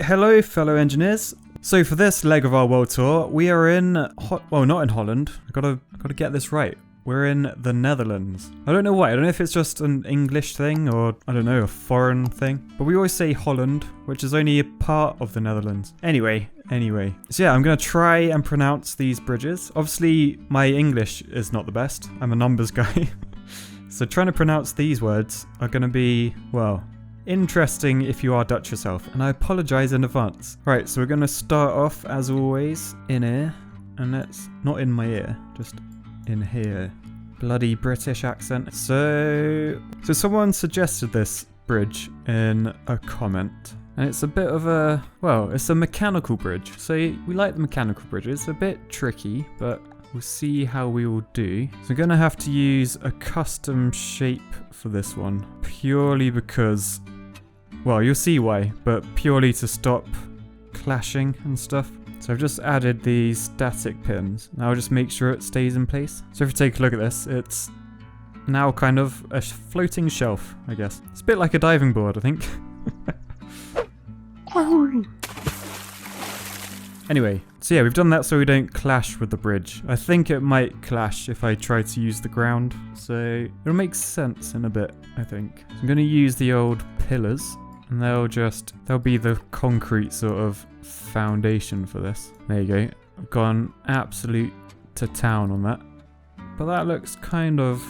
Hello fellow engineers. So for this leg of our world tour, we are in, well, not in Holland. I gotta get this right. We're in the Netherlands. I don't know why. I don't know if it's just an English thing or, I don't know, a foreign thing. But we always say Holland, which is only a part of the Netherlands. Anyway. So yeah, I'm gonna try and pronounce these bridges. Obviously, my English is not the best. I'm a numbers guy. So trying to pronounce these words are gonna be, well, interesting if you are Dutch yourself, and I apologize in advance. Right, so we're gonna start off as always in here, and that's not in my ear, just in here. Bloody British accent. So someone suggested this bridge in a comment, and it's a bit of a, well, it's a mechanical bridge. So we like the mechanical bridges. It's a bit tricky, but we'll see how we will do. So we're gonna have to use a custom shape for this one, purely because, well, you'll see why, but purely to stop clashing and stuff. So I've just added these static pins. Now I'll just make sure it stays in place. So if you take a look at this, it's now kind of a floating shelf, I guess. It's a bit like a diving board, I think. Anyway, so yeah, we've done that so we don't clash with the bridge. I think it might clash if I try to use the ground. So it'll make sense in a bit, I think. So I'm going to use the old pillars. And they'll be the concrete sort of foundation for this. There you go. I've gone absolute to town on that. But that looks kind of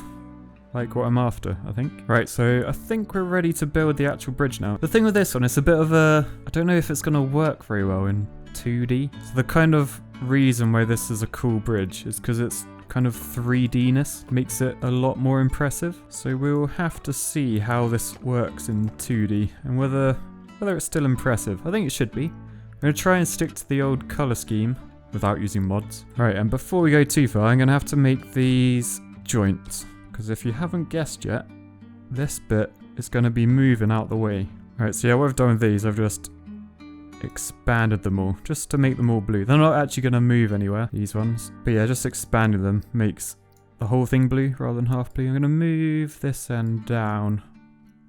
like what I'm after, I think. Right, so I think we're ready to build the actual bridge now. The thing with this one, it's a bit of a, I don't know if it's going to work very well in 2D. So the kind of reason why this is a cool bridge is because it's kind of 3D-ness makes it a lot more impressive. So we'll have to see how this works in 2D and whether it's still impressive. I think it should be. I'm going to try and stick to the old color scheme without using mods. Right, and before we go too far, I'm going to have to make these joints, because if you haven't guessed yet, this bit is going to be moving out the way. Right, so yeah, what I've done with these, I've just expanded them all just to make them all blue. They're not actually going to move anywhere, these ones, but yeah, just expanding them makes the whole thing blue rather than half blue. I'm going to move this end down,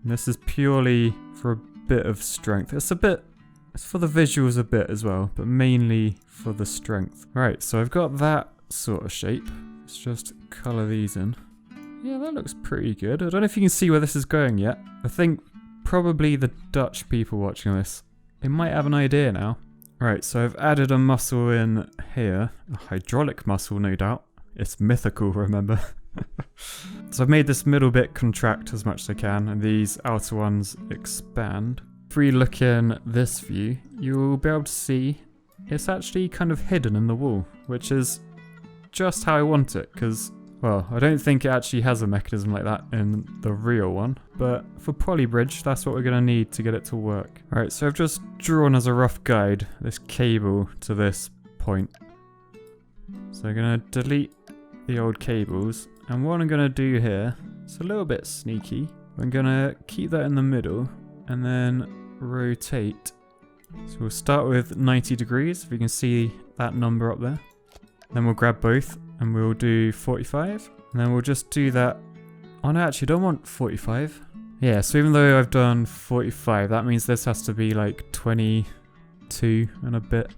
and this is purely for a bit of strength. It's for the visuals a bit as well, but mainly for the strength. Right, so I've got that sort of shape. Let's just color these in. Yeah, that looks pretty good. I don't know if you can see where this is going yet. I think probably the Dutch people watching this, they might have an idea now. Right, so I've added a muscle in here. A hydraulic muscle, no doubt. It's mythical, remember? So I've made this middle bit contract as much as I can, and these outer ones expand. If we look in this view, you'll be able to see it's actually kind of hidden in the wall, which is just how I want it, because, well, I don't think it actually has a mechanism like that in the real one, but for Polybridge, that's what we're going to need to get it to work. Alright, so I've just drawn as a rough guide this cable to this point. So I'm going to delete the old cables, and what I'm going to do here, it's a little bit sneaky. I'm going to keep that in the middle, and then rotate. So we'll start with 90 degrees, if you can see that number up there. Then we'll grab both, and we'll do 45, and then we'll just do that. Oh no, actually I don't want 45. Yeah, so even though I've done 45, that means this has to be like 22 and a bit.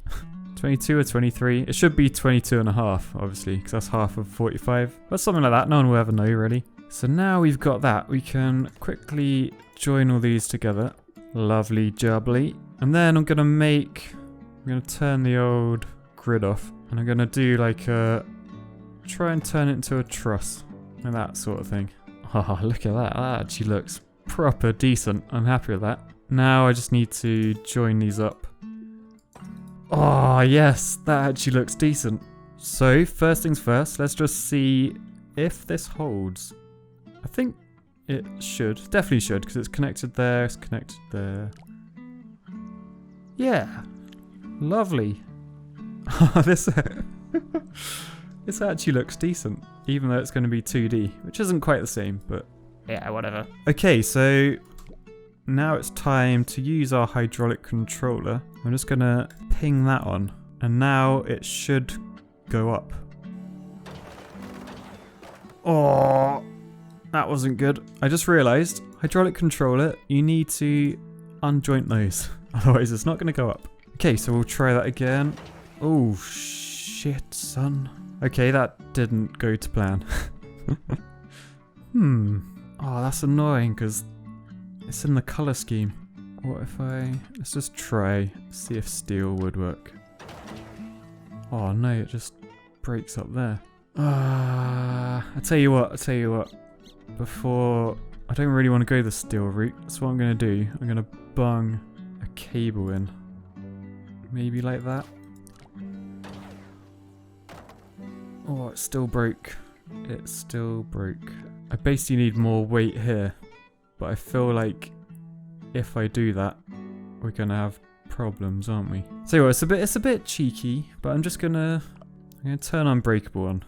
22 or 23. It should be 22 and a half, obviously, because that's half of 45. But something like that, no one will ever know really. So now we've got that, we can quickly join all these together. Lovely jubbly. And then I'm gonna turn the old grid off, and I'm gonna do like a, try and turn it into a truss and that sort of thing. Oh, look at that. That actually looks proper decent. I'm happy with that. Now I just need to join these up. Oh, yes, that actually looks decent. So first things first, let's just see if this holds. I think it should. Definitely should, because it's connected there, it's connected there. Yeah. Lovely. This actually looks decent, even though it's going to be 2D, which isn't quite the same, but yeah, whatever. Okay, so now it's time to use our hydraulic controller. I'm just going to ping that on, and now it should go up. Oh, that wasn't good. I just realised, hydraulic controller, you need to unjoint those. Otherwise it's not going to go up. Okay, so we'll try that again. Oh, shit, son. Okay, that didn't go to plan. Oh, that's annoying because it's in the color scheme. What if let's just try, see if steel would work. Oh no, it just breaks up there. I tell you what. Before, I don't really want to go the steel route. That's what I'm going to do. I'm going to bung a cable in. Maybe like that. Oh, it still broke. It still broke. I basically need more weight here. But I feel like if I do that, we're going to have problems, aren't we? So it's a bit cheeky, but I'm gonna turn Unbreakable on.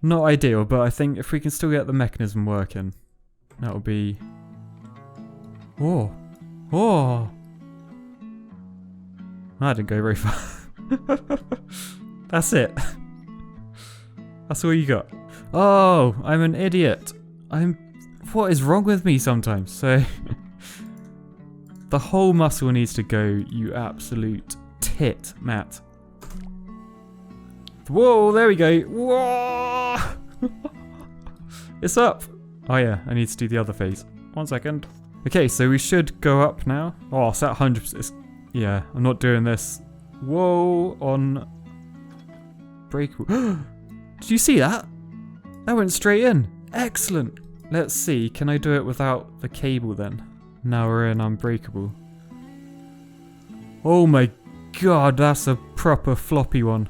Not ideal, but I think if we can still get the mechanism working, that'll be... Oh! That didn't go very far. That's it. That's all you got. Oh, I'm an idiot. What is wrong with me sometimes? So... The whole muscle needs to go, you absolute tit, Matt. Whoa, there we go. Whoa! It's up. Oh yeah, I need to do the other phase. 1 second. Okay, so we should go up now. Oh, it's at 100%. Yeah, I'm not doing this. Whoa, on breakable. Did you see that? That went straight in. Excellent. Let's see, can I do it without the cable then? Now we're in Unbreakable. Oh my god, that's a proper floppy one.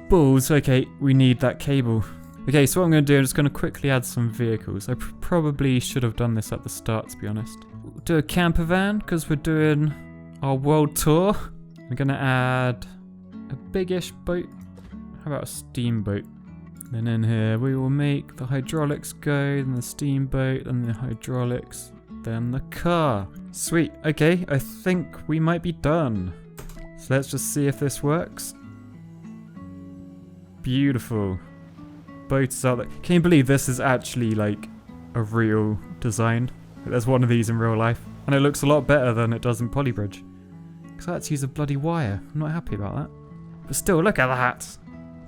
Balls. Okay, we need that cable. Okay, so what I'm going to do, I'm just going to quickly add some vehicles. I probably should have done this at the start, to be honest. We'll do a camper van, because we're doing our world tour. I'm going to add a big-ish boat. How about a steamboat? Then in here we will make the hydraulics go, then the steamboat, then the hydraulics, then the car. Sweet. Okay, I think we might be done. So let's just see if this works. Beautiful. Boat is out there. Can you believe this is actually like a real design? There's one of these in real life. And it looks a lot better than it does in Polybridge. Because I had to use a bloody wire. I'm not happy about that. But still, look at that.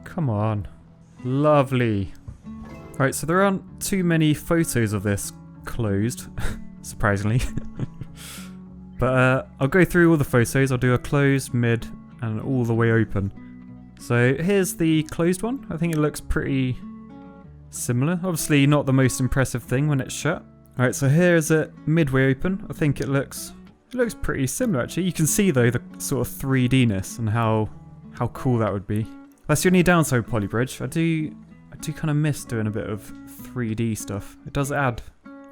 Come on. Lovely. Right, so there aren't too many photos of this closed, surprisingly. But I'll go through all the photos. I'll do a closed, mid, and all the way open. So here's the closed one. I think it looks pretty similar. Obviously not the most impressive thing when it's shut. Alright, so here's it midway open. I think it looks pretty similar actually. You can see though the sort of 3D-ness and how cool that would be. That's the only downside with Polybridge. I do kind of miss doing a bit of 3D stuff. It does add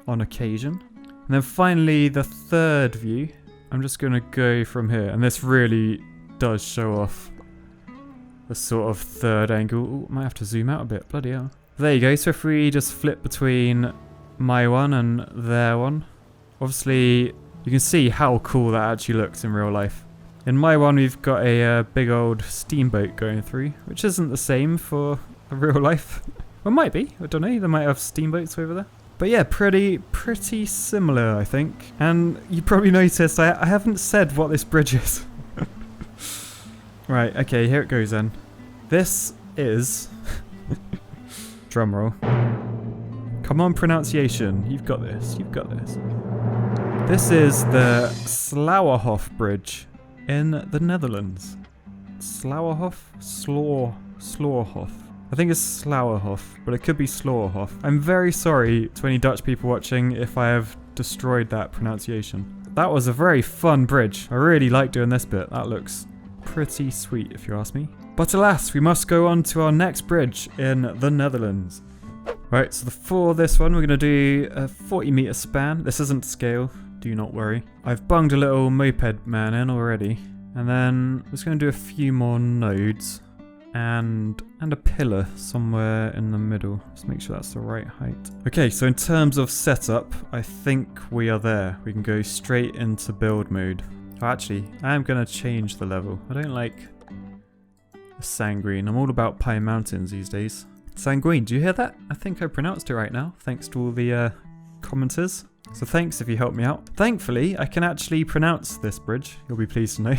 on occasion. And then finally, the third view. I'm just going to go from here. And this really does show off the sort of third angle. Ooh, might have to zoom out a bit. Bloody hell. There you go. So if we just flip between my one and their one. Obviously, you can see how cool that actually looks in real life. In my one, we've got a big old steamboat going through, which isn't the same for real life. Well, it might be. I don't know. They might have steamboats over there. But yeah, pretty similar, I think. And you probably noticed I haven't said what this bridge is. Right, okay, here it goes then. This is... Drumroll. Come on, pronunciation. You've got this. You've got this. This is the Slauerhoff Bridge. In the Netherlands. Slauerhoff? Slauerhoff. I think it's Slauerhoff, but it could be Slauerhoff. I'm very sorry to any Dutch people watching if I have destroyed that pronunciation. That was a very fun bridge. I really like doing this bit. That looks pretty sweet if you ask me. But alas, we must go on to our next bridge in the Netherlands. Right, so for this one we're going to do a 40-meter span. This isn't to scale. Do not worry. I've bunged a little moped man in already. And then I'm just going to do a few more nodes. And a pillar somewhere in the middle. Just make sure that's the right height. Okay, so in terms of setup, I think we are there. We can go straight into build mode. Oh, actually, I am going to change the level. I don't like the sanguine. I'm all about Pine Mountains these days. Sanguine, do you hear that? I think I pronounced it right now, thanks to all the commenters. So thanks if you helped me out. Thankfully, I can actually pronounce this bridge. You'll be pleased to know.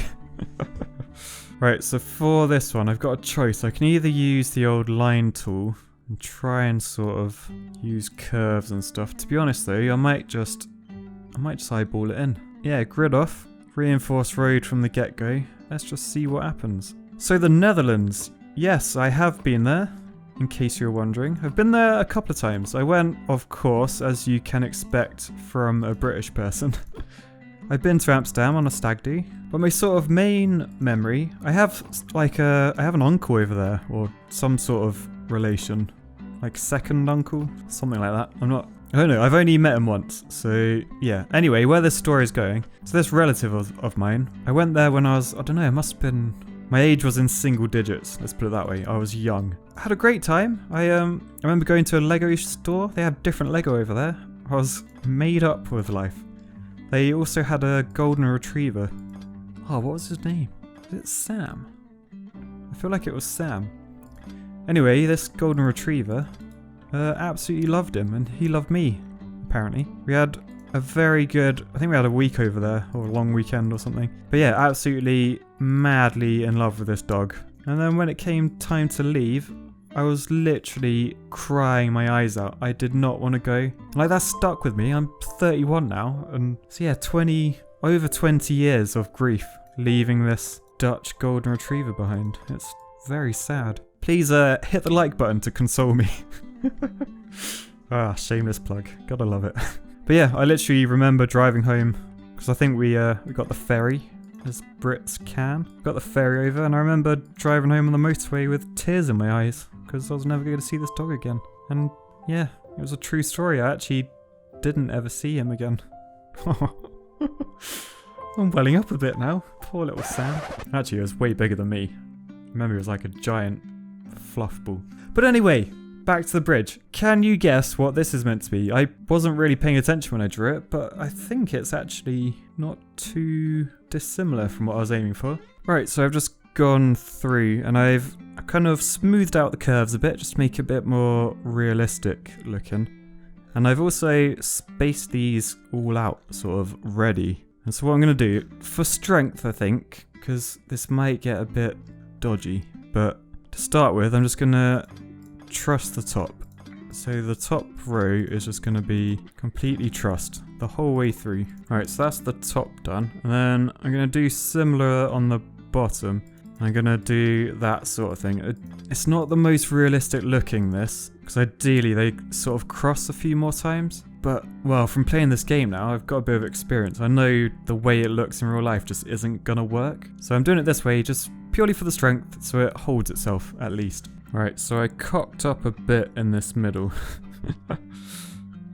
Right, so for this one, I've got a choice. I can either use the old line tool and try and sort of use curves and stuff. To be honest though, I might just eyeball it in. Yeah, grid off, reinforced road from the get-go. Let's just see what happens. So the Netherlands. Yes, I have been there, in case you're wondering. I've been there a couple of times. I went, of course, as you can expect from a British person. I've been to Amsterdam on a stag do, but my sort of main memory, I have an uncle over there, or some sort of relation, like second uncle, something like that. I don't know, I've only met him once, so yeah. Anyway, where this story is going, so this relative of mine, I went there when I was, I don't know, it must have been, my age was in single digits, let's put it that way. I was young. I had a great time. I remember going to a Lego store. They had different Lego over there. I was made up with life. They also had a golden retriever. Oh, what was his name? Was it Sam? I feel like it was Sam. Anyway, this golden retriever, absolutely loved him, and he loved me, apparently. We had a very good, I think we had a week over there, or a long weekend or something. But yeah, absolutely madly in love with this dog. And then when it came time to leave, I was literally crying my eyes out. I did not want to go. Like, that stuck with me. I'm 31 now, and so yeah, over 20 years of grief leaving this Dutch golden retriever behind. It's very sad. Please hit the like button to console me. Ah, shameless plug. Gotta love it. But yeah, I literally remember driving home, because I think we got the ferry, as Brits can. Got the ferry over, and I remember driving home on the motorway with tears in my eyes, because I was never going to see this dog again. And yeah, it was a true story. I actually didn't ever see him again. I'm welling up a bit now. Poor little Sam. Actually, it was way bigger than me. I remember it was like a giant fluff ball. But anyway, back to the bridge. Can you guess what this is meant to be? I wasn't really paying attention when I drew it, but I think it's actually not too dissimilar from what I was aiming for. Right, so I've just gone through and I've kind of smoothed out the curves a bit, just to make it a bit more realistic looking. And I've also spaced these all out, sort of ready. And so what I'm going to do, for strength I think, because this might get a bit dodgy, but to start with I'm just going to truss the top. So the top row is just going to be completely trussed the whole way through. Alright, so that's the top done. And then I'm going to do similar on the bottom. I'm going to do that sort of thing. It's not the most realistic looking, this, because ideally they sort of cross a few more times. But, well, from playing this game now, I've got a bit of experience. I know the way it looks in real life just isn't going to work. So I'm doing it this way just purely for the strength, so it holds itself at least. Right, so I cocked up a bit in this middle.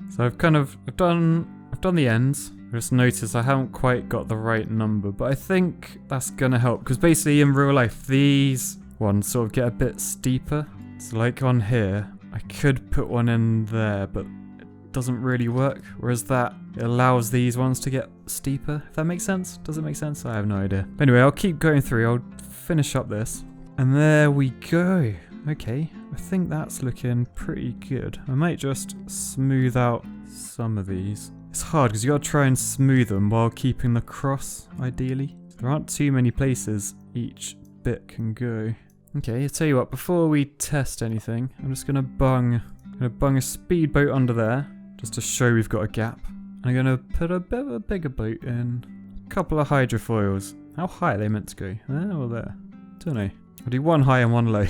So I've done the ends. I just noticed I haven't quite got the right number, but I think that's gonna help, because basically in real life these ones sort of get a bit steeper. So like on here, I could put one in there, but it doesn't really work. Whereas that, it allows these ones to get steeper, if that makes sense. Does it make sense? I have no idea. But anyway, I'll keep going through. I'll finish up this. And there we go. Okay, I think that's looking pretty good. I might just smooth out some of these. It's hard because you gotta try and smooth them while keeping the cross, ideally. There aren't too many places each bit can go. Okay, I'll tell you what, before we test anything, I'm just gonna bung a speedboat under there, just to show we've got a gap. And I'm gonna put a bit of a bigger boat in. A couple of hydrofoils. How high are they meant to go? There or there? Don't know. I'll do one high and one low.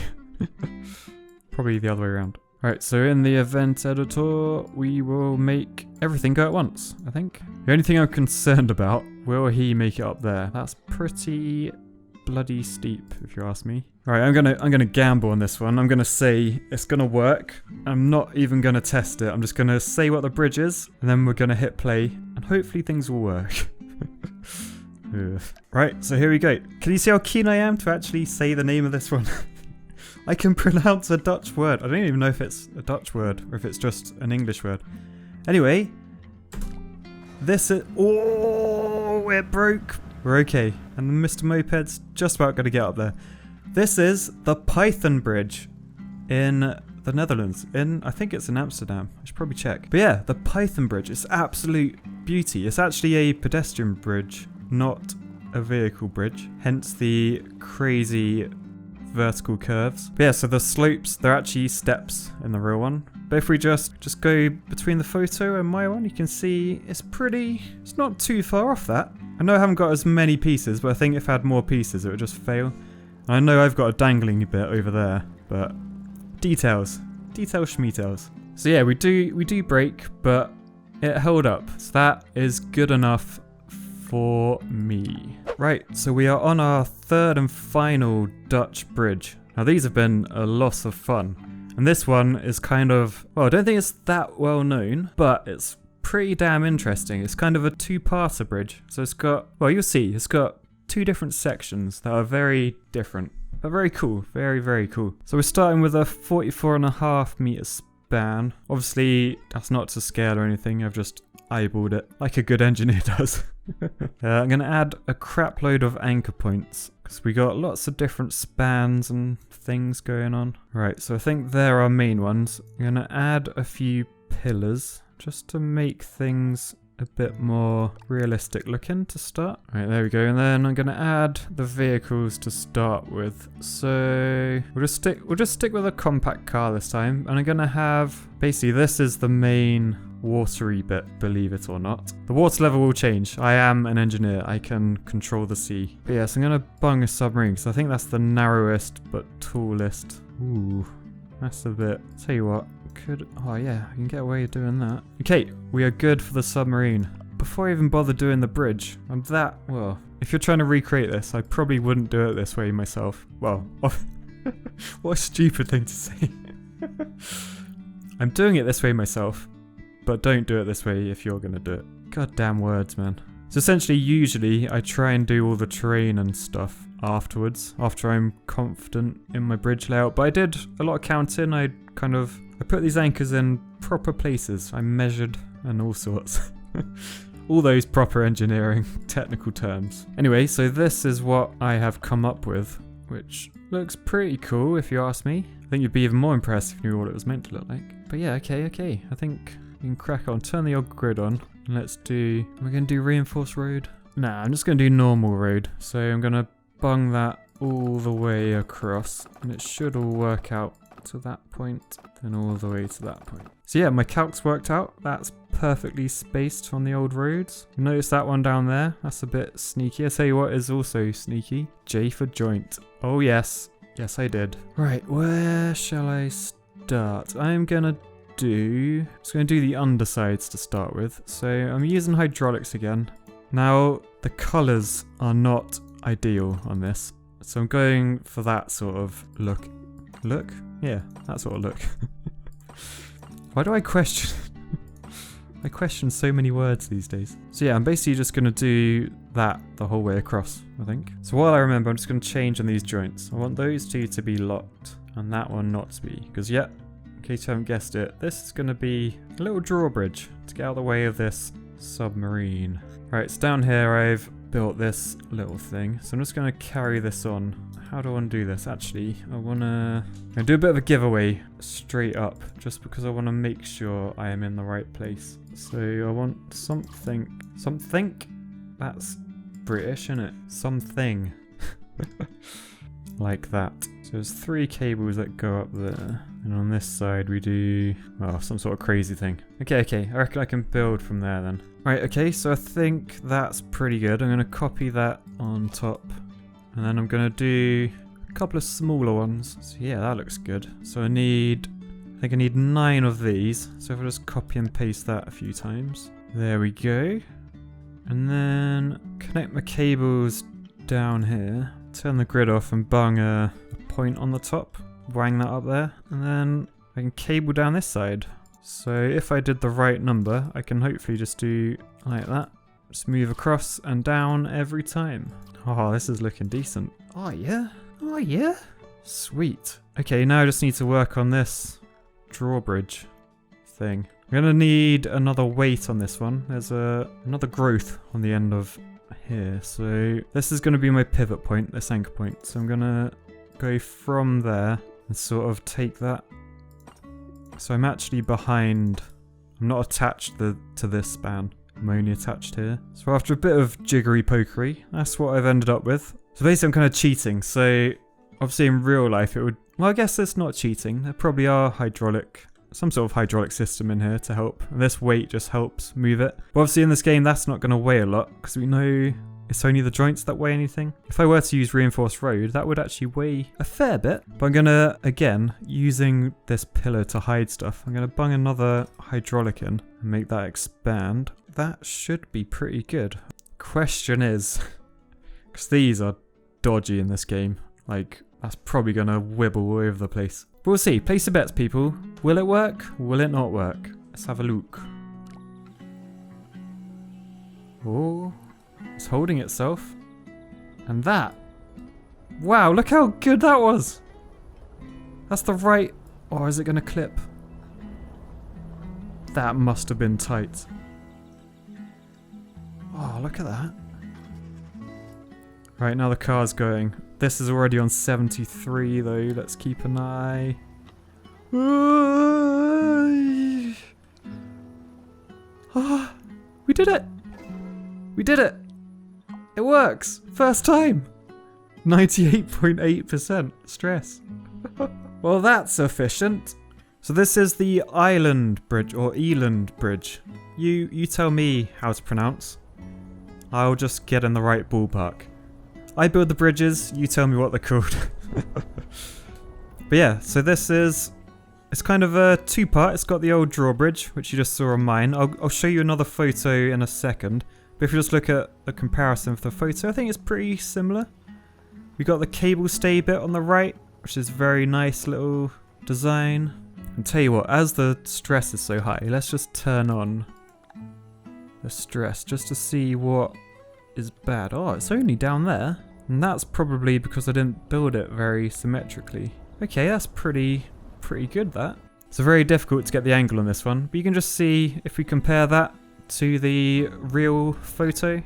Probably the other way around. Alright, so in the event editor, we will make everything go at once, I think. The only thing I'm concerned about, will he make it up there? That's pretty bloody steep, if you ask me. Alright, I'm gonna gamble on this one. I'm gonna say it's gonna work. I'm not even gonna test it. I'm just gonna say what the bridge is, and then we're gonna hit play, and hopefully things will work. Right, so here we go. Can you see how keen I am to actually say the name of this one? I can pronounce a Dutch word. I don't even know if it's a Dutch word or if it's just an English word. Anyway, this is... Oh, it broke. We're okay. And Mr. Moped's just about going to get up there. This is the Python Bridge in the Netherlands. I think it's in Amsterdam. I should probably check. But yeah, the Python Bridge is absolute beauty. It's actually a pedestrian bridge, not a vehicle bridge. Hence the crazy vertical curves. But yeah, so the slopes, they're actually steps in the real one. But if we just go between the photo and my one, you can see it's not too far off that. I know I haven't got as many pieces, but I think if I had more pieces, it would just fail. I know I've got a dangling bit over there, but details schmeetails. So yeah, we do break, but it held up. So that is good enough for me. Right, so we are on our third and final Dutch bridge. Now these have been a lot of fun. And this one is kind of, well, I don't think it's that well known, but it's pretty damn interesting. It's kind of a two-parter bridge. So it's got, well, you'll see, it's got two different sections that are very different, but very cool. Very, very cool. So we're starting with a 44.5 meter span. Obviously, that's not to scale or anything. I've just eyeballed it like a good engineer does. I'm going to add a crap load of anchor points because we got lots of different spans and things going on. Right, so I think they're our main ones. I'm going to add a few pillars just to make things a bit more realistic looking to start. Right, there we go. And then I'm going to add the vehicles to start with. So we'll just stick with a compact car this time. And I'm going to have, basically this is the main watery bit, believe it or not. The water level will change. I am an engineer. I can control the sea. But yes, I'm going to bung a submarine because I think that's the narrowest but tallest. Ooh, that's a bit, tell you what, oh yeah, I can get away with doing that. Okay, we are good for the submarine. Before I even bother doing the bridge, well, if you're trying to recreate this, I probably wouldn't do it this way myself. Well, what a stupid thing to say. I'm doing it this way myself, but don't do it this way if you're gonna do it. Goddamn words, man. So essentially, usually, I try and do all the terrain and stuff afterwards, after I'm confident in my bridge layout. But I did a lot of counting. I put these anchors in proper places. I measured and all sorts. All those proper engineering technical terms. Anyway, so this is what I have come up with, which looks pretty cool if you ask me. I think you'd be even more impressed if you knew what it was meant to look like. But yeah, okay. I think you can crack on. Turn the old grid on. And let's do, we're going to do reinforced road. Nah, I'm just going to do normal road. So I'm going to bung that all the way across. And it should all work out to that point, then all the way to that point. So yeah, my calcs worked out. That's perfectly spaced on the old roads. Notice that one down there? That's a bit sneaky. I tell you what is also sneaky. J for joint. Oh yes. Yes, I did. Right, where shall I start? I'm gonna do the undersides to start with. So I'm using hydraulics again. Now, the colors are not ideal on this. So I'm going for that sort of look? Yeah, that sort of look. Why do I question? I question so many words these days. So yeah, I'm basically just going to do that the whole way across, I think. So while I remember, I'm just going to change on these joints. I want those two to be locked and that one not to be. Because yeah, in case you haven't guessed it, this is going to be a little drawbridge to get out of the way of this submarine. Right, so down here I've built this little thing. So I'm just going to carry this on. How do I want to do this? Actually, I want to do a bit of a giveaway straight up, just because I want to make sure I am in the right place. So I want something. That's British, isn't it? Something. Like that. So there's 3 cables that go up there. And on this side we do, well, some sort of crazy thing. Okay. I reckon I can build from there then. Right, okay, so I think that's pretty good. I'm going to copy that on top. And then I'm going to do a couple of smaller ones. So yeah, that looks good. So I think I need 9 of these. So if I just copy and paste that a few times. There we go. And then connect my cables down here. Turn the grid off and bung a point on the top. Wang that up there. And then I can cable down this side. So if I did the right number, I can hopefully just do like that. Just move across and down every time. Oh, this is looking decent. Oh yeah? Sweet. Okay, now I just need to work on this drawbridge thing. I'm gonna need another weight on this one. There's another growth on the end of here. So this is gonna be my pivot point, this anchor point. So I'm gonna go from there and sort of take that So I'm actually behind. I'm not attached to this span. I'm only attached here. So after a bit of jiggery pokery, that's what I've ended up with. So basically I'm kind of cheating. So obviously in real life it would, well I guess it's not cheating. There probably are some sort of hydraulic system in here to help. And this weight just helps move it. But obviously in this game that's not going to weigh a lot because we know it's only the joints that weigh anything. If I were to use reinforced road, that would actually weigh a fair bit. But I'm going to, again, using this pillar to hide stuff, I'm going to bung another hydraulic in and make that expand. That should be pretty good. Question is, because these are dodgy in this game, like that's probably going to wibble all over the place. But we'll see. Place your bets, people. Will it work? Will it not work? Let's have a look. Oh. It's holding itself. And that. Wow, look how good that was. That's the right... Or is it going to clip? That must have been tight. Oh, look at that. Right, now the car's going. This is already on 73 though. Let's keep an eye. Ah, we did it. We did it. It works! First time! 98.8% stress. Well, that's efficient. So this is the Eiland Bridge, or Eiland Bridge. You tell me how to pronounce. I'll just get in the right ballpark. I build the bridges, you tell me what they're called. But yeah, so this is... It's kind of a two-part. It's got the old drawbridge, which you just saw on mine. I'll show you another photo in a second. But if you just look at the comparison of the photo, I think it's pretty similar. We got the cable stay bit on the right, which is very nice little design. And tell you what, as the stress is so high, let's just turn on the stress just to see what is bad. Oh, it's only down there. And that's probably because I didn't build it very symmetrically. Okay, that's pretty good, that. It's very difficult to get the angle on this one, but you can just see if we compare that to the real photo. You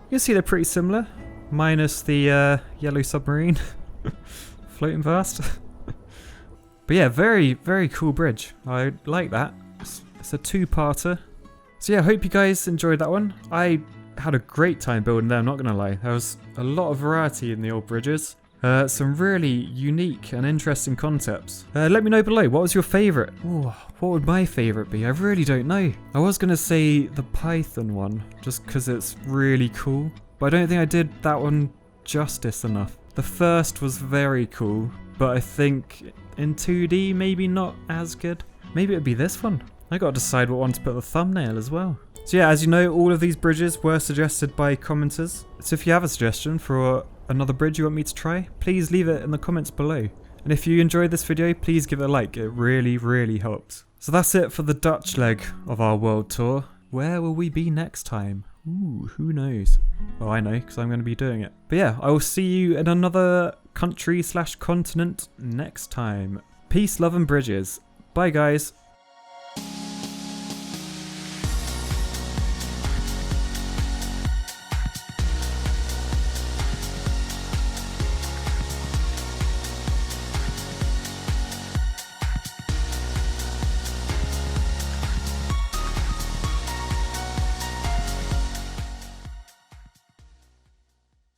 can see they're pretty similar, minus the yellow submarine floating past. But yeah, very cool bridge. I like that. It's a two-parter. So yeah, I hope you guys enjoyed that one. I had a great time building them, not gonna lie. There was a lot of variety in the old bridges. Some really unique and interesting concepts. Let me know below, what was your favourite? Oh, what would my favourite be? I really don't know. I was going to say the Python one, just because it's really cool. But I don't think I did that one justice enough. The first was very cool, but I think in 2D, maybe not as good. Maybe it'd be this one. I got to decide what one to put the thumbnail as well. So yeah, as you know, all of these bridges were suggested by commenters. So if you have a suggestion for another bridge you want me to try, please leave it in the comments below. And if you enjoyed this video, please give it a like. It really helps. So that's it for the Dutch leg of our world tour. Where will we be next time? Ooh, who knows? Well, I know, because I'm going to be doing it. But yeah, I will see you in another country/continent next time. Peace, love and bridges. Bye guys.